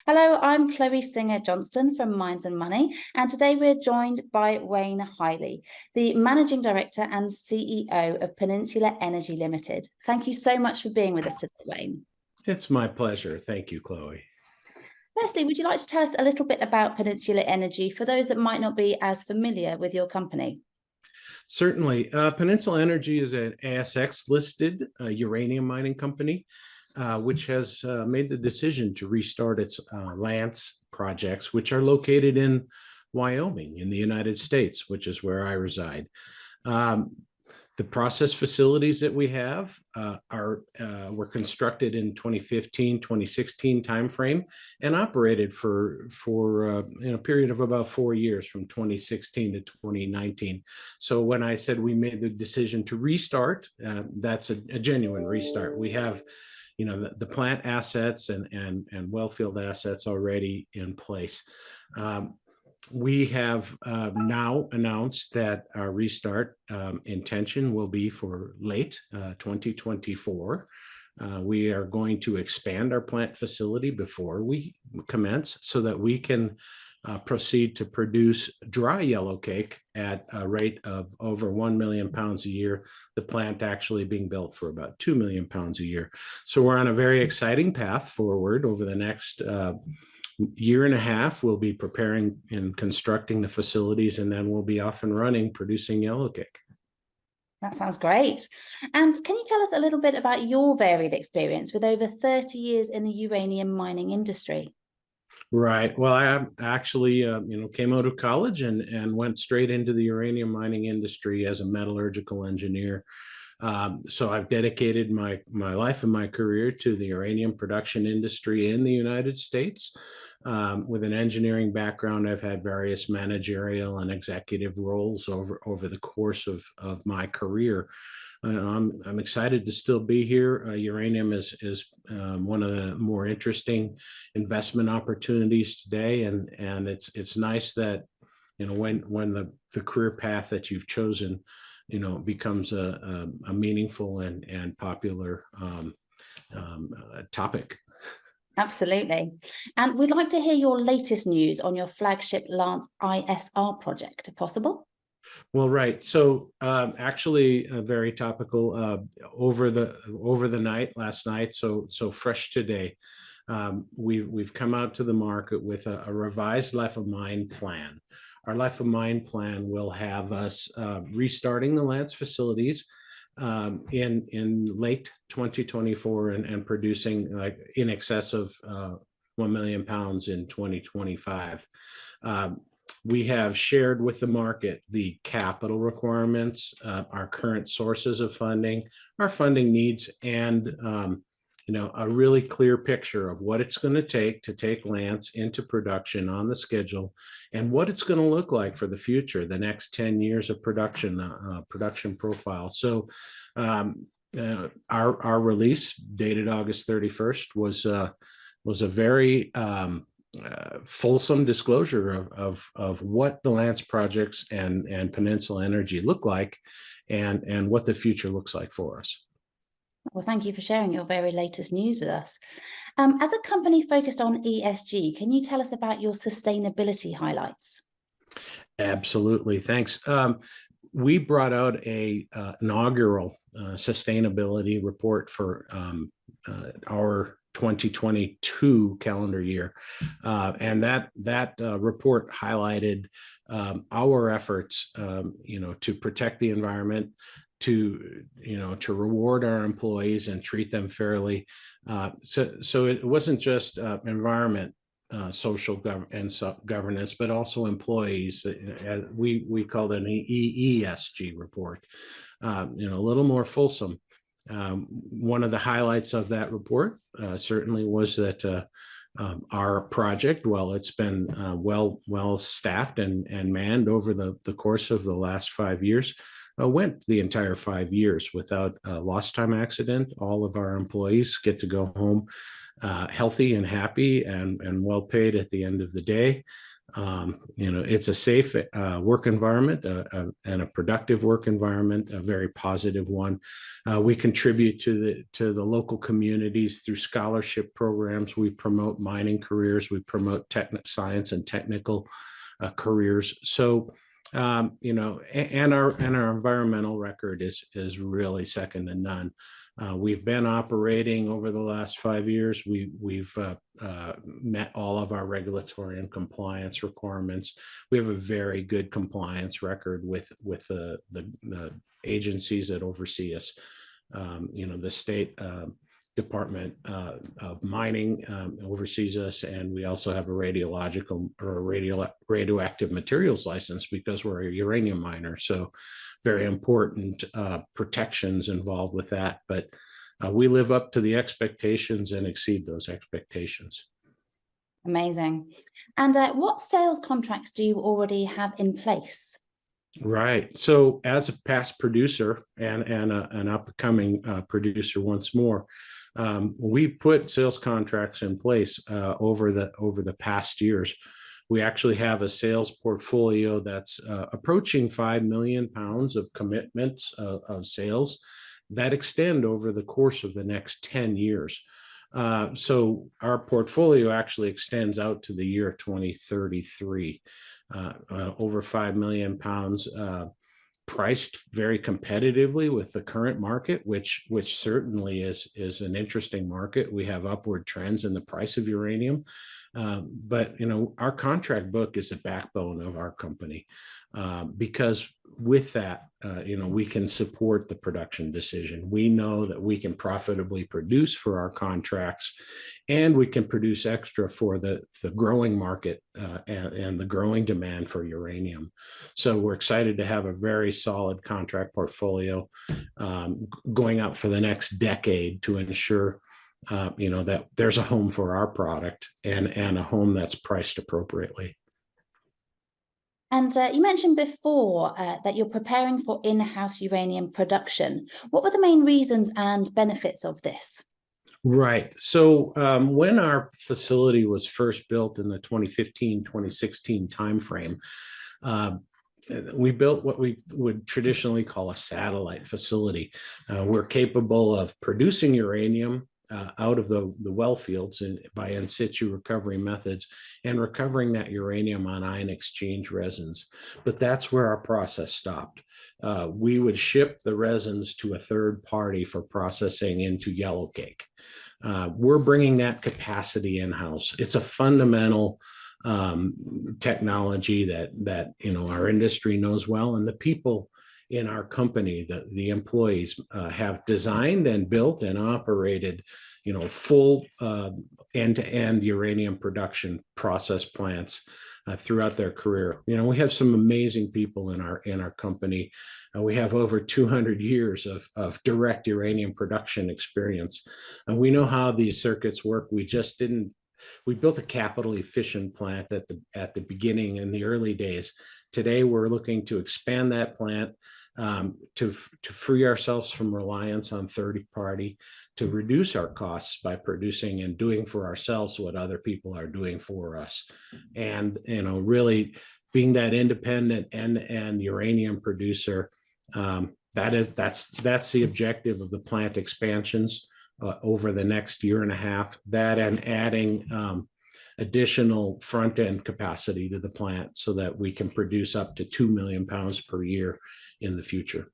Hello, I'm Chloe Singer-Johnston from Minds and Money, and today we're joined by Wayne Heili, the Managing Director and CEO of Peninsula Energy Limited. Thank you so much for being with us today, Wayne. It's my pleasure. Thank you, Chloe. Firstly, would you like to tell us a little bit about Peninsula Energy for those that might not be as familiar with your company? Certainly. Peninsula Energy is an ASX-listed uranium mining company, which has made the decision to restart its Lance projects, which are located in Wyoming in the United States, which is where I reside. The process facilities that we have were constructed in 2015, 2016 timeframe and operated for a period of about 4 years from 2016 to 2019. So when I said we made the decision to restart, that's a genuine restart. We have the plant assets and wellfield assets already in place. We have now announced that our restart intention will be for late 2024. We are going to expand our plant facility before we commence so that we can proceed to produce dry yellowcake at a rate of over 1 million pounds a year, the plant actually being built for about 2 million pounds a year. So we're on a very exciting path forward over the next year and a half. We'll be preparing and constructing the facilities, and then we'll be off and running producing yellowcake. That sounds great. And can you tell us a little bit about your varied experience with over 30 years in the uranium mining industry? Right. Well, I actually, came out of college and went straight into the uranium mining industry as a metallurgical engineer. So I've dedicated my life and my career to the uranium production industry in the United States. With an engineering background, I've had various managerial and executive roles over the course of my career. I'm excited to still be here. Uranium is one of the more interesting investment opportunities today, and it's nice that when the career path that you've chosen becomes a meaningful and popular topic. Absolutely. And we'd like to hear your latest news on your flagship Lance ISR project, if possible. Well, right. So actually very topical over the night last night. So fresh today. We've come out to the market with a revised life of mine plan. Our life of mine plan will have us restarting the Lance facilities in late 2024 and producing like in excess of 1 million pounds in 2025. We have shared with the market the capital requirements, our current sources of funding, our funding needs, and a really clear picture of what it's going to take Lance into production on the schedule and what it's going to look like for the future, the next 10 years of production profile. So our release dated August 31st was a very fulsome disclosure of what the Lance projects and Peninsula Energy look like and what the future looks like for us. Well, thank you for sharing your very latest news with us. As a company focused on ESG, can you tell us about your sustainability highlights? Absolutely. Thanks. We brought out a inaugural sustainability report for our 2022 calendar year. And that report highlighted our efforts, to protect the environment, to reward our employees and treat them fairly. So it wasn't just environment, social governance, but also employees. We called it an ESG report, a little more fulsome. One of the highlights of that report certainly was that our project, well, it's been well staffed and manned over the course of the last 5 years, went the entire 5 years without a lost time accident. All of our employees get to go home healthy and happy and well paid at the end of the day. It's a safe work environment and a productive work environment, a very positive one. We contribute to the local communities through scholarship programs. We promote mining careers. We promote science and technical careers. So, and our environmental record is really second to none. We've been operating over the last 5 years. We've met all of our regulatory and compliance requirements. We have a very good compliance record with the agencies that oversee us. The state Department of Mining oversees us, and we also have a radiological or radioactive materials license because we're a uranium miner. So very important protections involved with that. But we live up to the expectations and exceed those expectations. Amazing. And what sales contracts do you already have in place? Right. So as a past producer and an upcoming producer once more, we've put sales contracts in place over the past years. We actually have a sales portfolio that's approaching 5 million pounds of commitments of sales that extend over the course of the next 10 years. So our portfolio actually extends out to the year 2033, over 5 million pounds, priced very competitively with the current market, which certainly is an interesting market. We have upward trends in the price of uranium, but our contract book is the backbone of our company, because with that, we can support the production decision. We know that we can profitably produce for our contracts, and we can produce extra for the growing market and the growing demand for uranium. So we're excited to have a very solid contract portfolio going out for the next decade to ensure that there's a home for our product and a home that's priced appropriately. And you mentioned before that you're preparing for in-house uranium production. What were the main reasons and benefits of this? Right. So when our facility was first built in the 2015-2016 timeframe, we built what we would traditionally call a satellite facility. We're capable of producing uranium out of the well fields by in situ recovery methods and recovering that uranium on ion exchange resins. But that's where our process stopped. We would ship the resins to a third party for processing into yellowcake. We're bringing that capacity in-house. It's a fundamental technology that our industry knows well, and the people in our company, the employees, have designed and built and operated, full end-to-end uranium production process plants throughout their career. We have some amazing people in our company. We have over 200 years of direct uranium production experience. We know how these circuits work. We built a capital efficient plant at the beginning in the early days. Today, we're looking to expand that plant to free ourselves from reliance on third party, to reduce our costs by producing and doing for ourselves what other people are doing for us. And, really being that independent end-to-end uranium producer, that's the objective of the plant expansions over the next year and a half, that and adding additional front end capacity to the plant so that we can produce up to 2 million pounds per year in the future.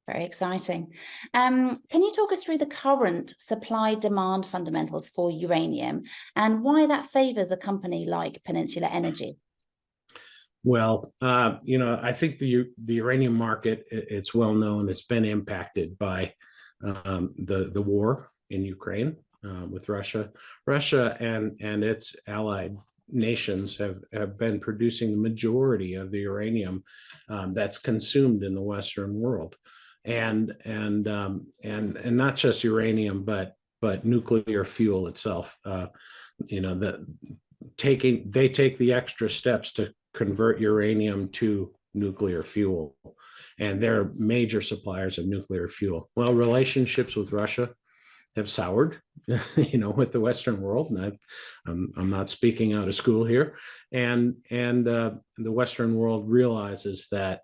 Very exciting. Can you talk us through the current supply demand fundamentals for uranium and why that favors a company like Peninsula Energy? Well, I think the uranium market, it's well known, it's been impacted by the war in Ukraine with Russia. Russia and its allied nations have been producing the majority of the uranium that's consumed in the Western world, and not just uranium, but nuclear fuel itself. They take the extra steps to convert uranium to nuclear fuel, and they're major suppliers of nuclear fuel. Well, relationships with Russia have soured, with the Western world. And I'm not speaking out of school here. And the Western world realizes that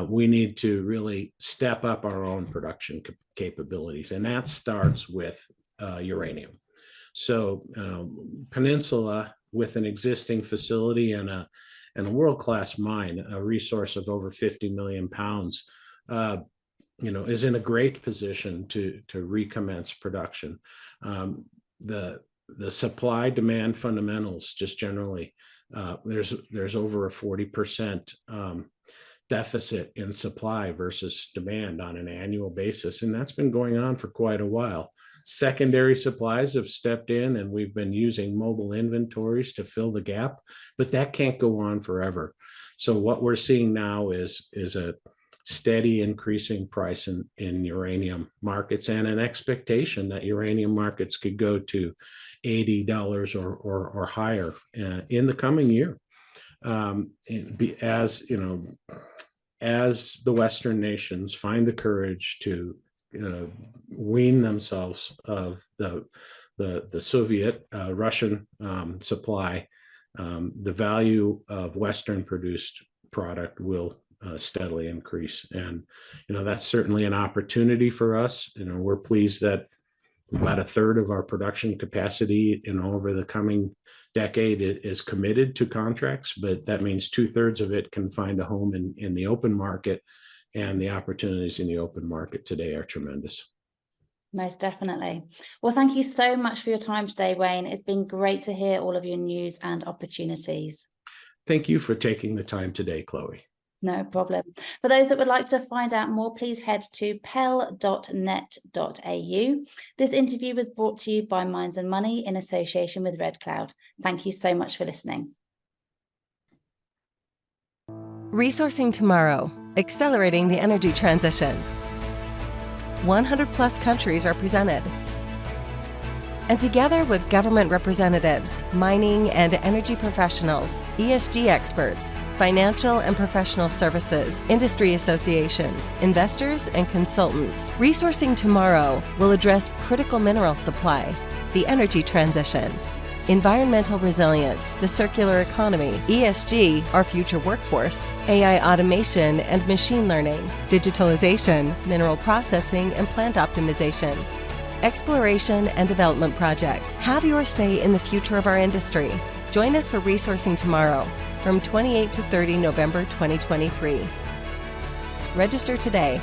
we need to really step up our own production capabilities. And that starts with uranium. So Peninsula, with an existing facility and a world-class mine, a resource of over 50 million pounds, is in a great position to recommence production. The supply demand fundamentals, just generally, there's over a 40% deficit in supply versus demand on an annual basis, and that's been going on for quite a while. Secondary supplies have stepped in, and we've been using mobile inventories to fill the gap, but that can't go on forever. So what we're seeing now is a steady increasing price in uranium markets, and an expectation that uranium markets could go to $80 or higher in the coming year. As the Western nations find the courage to wean themselves of the Soviet Russian supply, the value of Western produced product will steadily increase. And that's certainly an opportunity for us. We're pleased that about a third of our production capacity over the coming decade is committed to contracts, but that means 2/3 of it can find a home in the open market, and the opportunities in the open market today are tremendous. Most definitely. Well, thank you so much for your time today, Wayne. It's been great to hear all of your news and opportunities. Thank you for taking the time today, Chloe. No problem. For those that would like to find out more, please head to pel.net.au. This interview was brought to you by Mines and Money in association with Red Cloud. Thank you so much for listening. Resourcing tomorrow, accelerating the energy transition. 100+ countries represented. And together with government representatives, mining and energy professionals, ESG experts, financial and professional services, industry associations, investors, and consultants, Resourcing Tomorrow will address critical mineral supply, the energy transition, environmental resilience, the circular economy, ESG, our future workforce, AI automation and machine learning, digitalization, mineral processing and plant optimization, exploration and development projects. Have your say in the future of our industry. Join us for Resourcing Tomorrow from 28 to 30 November 2023. Register today